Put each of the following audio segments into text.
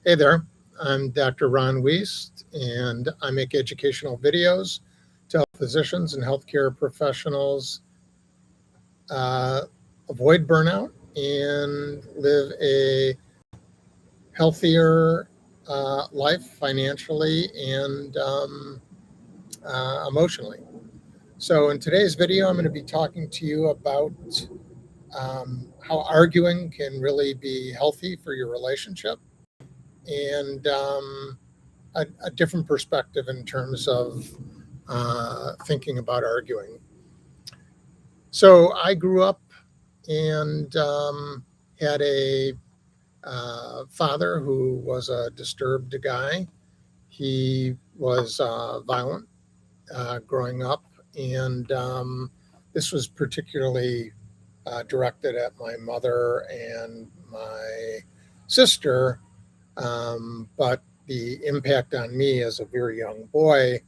Hey there, I'm Dr. Ron Wiest, and I make educational videos to help physicians and healthcare professionals uh, avoid burnout and live a healthier life financially and emotionally. So, in today's video, I'm going to be talking to you about how arguing can really be healthy for your relationship and a different perspective in terms of thinking about arguing. So I grew up and had a father who was a disturbed guy. He was violent growing up, and this was particularly directed at my mother and my sister. But the impact on me as a very young boy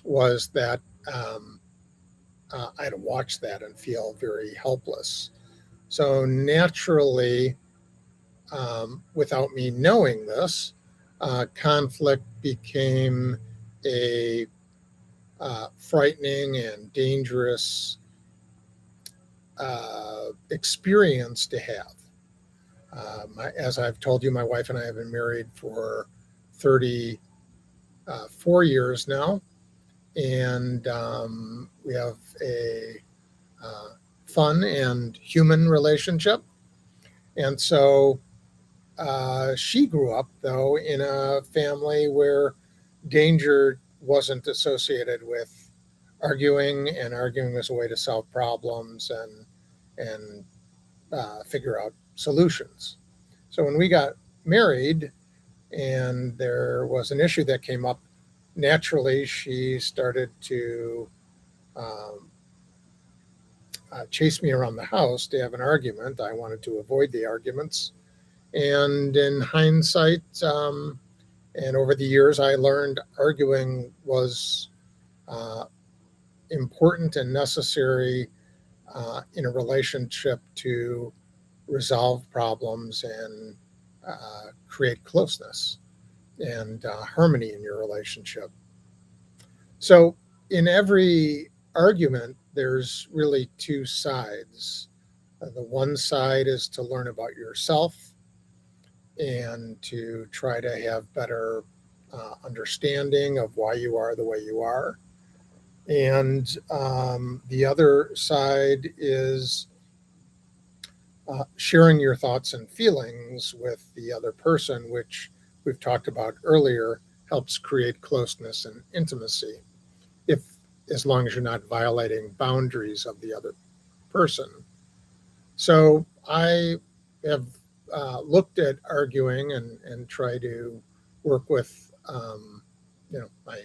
was that I had to watch that and feel very helpless. So naturally, without me knowing this, conflict became a frightening and dangerous experience to have. As I've told you, my wife and I have been married for 34 years now, and we have a uh, fun and human relationship. And so she grew up, though, in a family where danger wasn't associated with arguing, and arguing was a way to solve problems and figure out solutions. So when we got married and there was an issue that came up, naturally she started to um, chase me around the house to have an argument. I wanted to avoid the arguments. And in hindsight, and over the years, I learned arguing was uh, important and necessary in a relationship to resolve problems and create closeness and harmony in your relationship. So, in every argument, there's really two sides. The one side is to learn about yourself and to try to have better understanding of why you are the way you are. And the other side is sharing your thoughts and feelings with the other person, which we've talked about earlier, helps create closeness and intimacy, if as long as you're not violating boundaries of the other person. So I have looked at arguing and try to work with my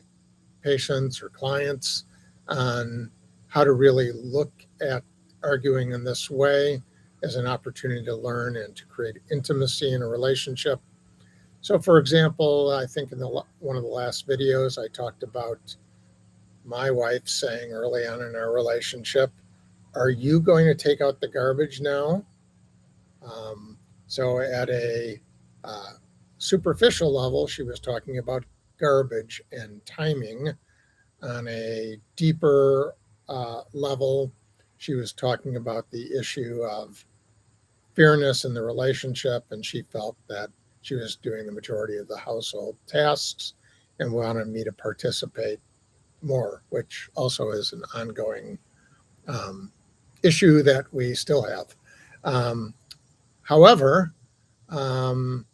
patients or clients on how to really look at arguing in this way as an opportunity to learn and to create intimacy in a relationship. So, for example, I think in one of the last videos, I talked about my wife saying early on in our relationship, "Are you going to take out the garbage now?" Um, so, at a uh, superficial level, she was talking about garbage and timing. On a deeper level, she was talking about the issue of fairness in the relationship, and she felt that she was doing the majority of the household tasks and wanted me to participate more, which also is an ongoing um, issue that we still have. Um, However, um,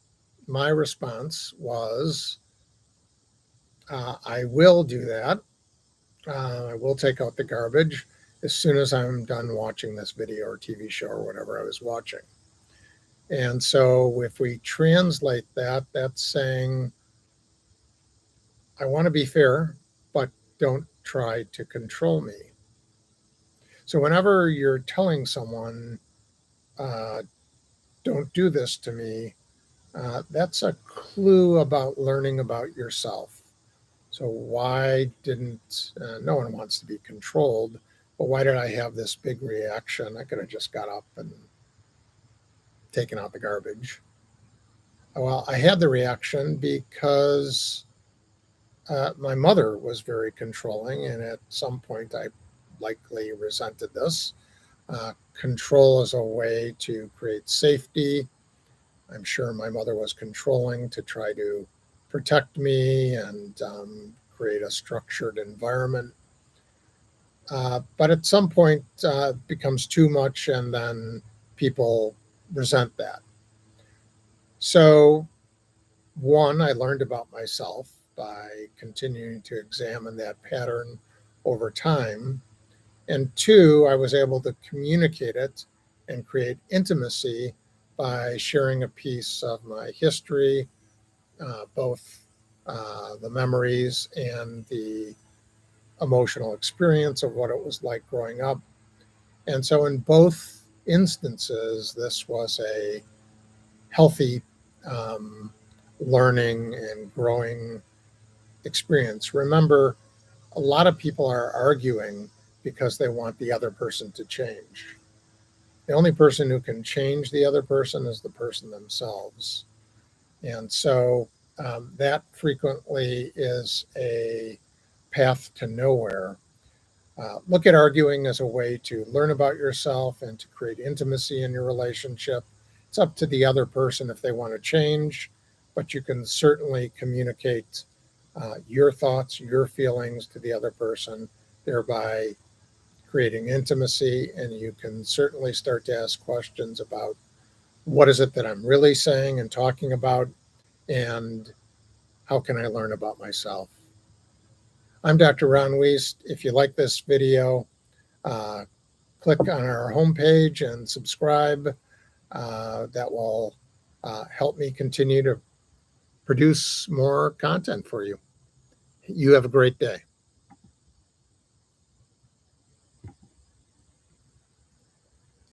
my response was, I will do that. I will take out the garbage as soon as I'm done watching this video or TV show or whatever I was watching. And so if we translate that, that's saying, I want to be fair, but don't try to control me. So whenever you're telling someone, uh, don't do this to me, that's a clue about learning about yourself. So why didn't no one wants to be controlled? But why did I have this big reaction? I could have just got up and taken out the garbage. Well, I had the reaction because my mother was very controlling, and at some point I likely resented this. Control is a way to create safety. I'm sure my mother was controlling to try to protect me and create a structured environment. But at some point, it becomes too much, and then people resent that. So, one, I learned about myself by continuing to examine that pattern over time. And two, I was able to communicate it and create intimacy by sharing a piece of my history, both the memories and the emotional experience of what it was like growing up. And so, in both instances, this was a healthy um, learning and growing experience. Remember, a lot of people are arguing because they want the other person to change. The only person who can change the other person is the person themselves. And so that frequently is a path to nowhere. Look at arguing as a way to learn about yourself and to create intimacy in your relationship. It's up to the other person if they want to change, but you can certainly communicate your thoughts, your feelings to the other person, thereby creating intimacy. And you can certainly start to ask questions about what is it that I'm really saying and talking about, and how can I learn about myself? I'm Dr. Ron Wiest. If you like this video, uh, click on our homepage and subscribe. That will help me continue to produce more content for you. You have a great day.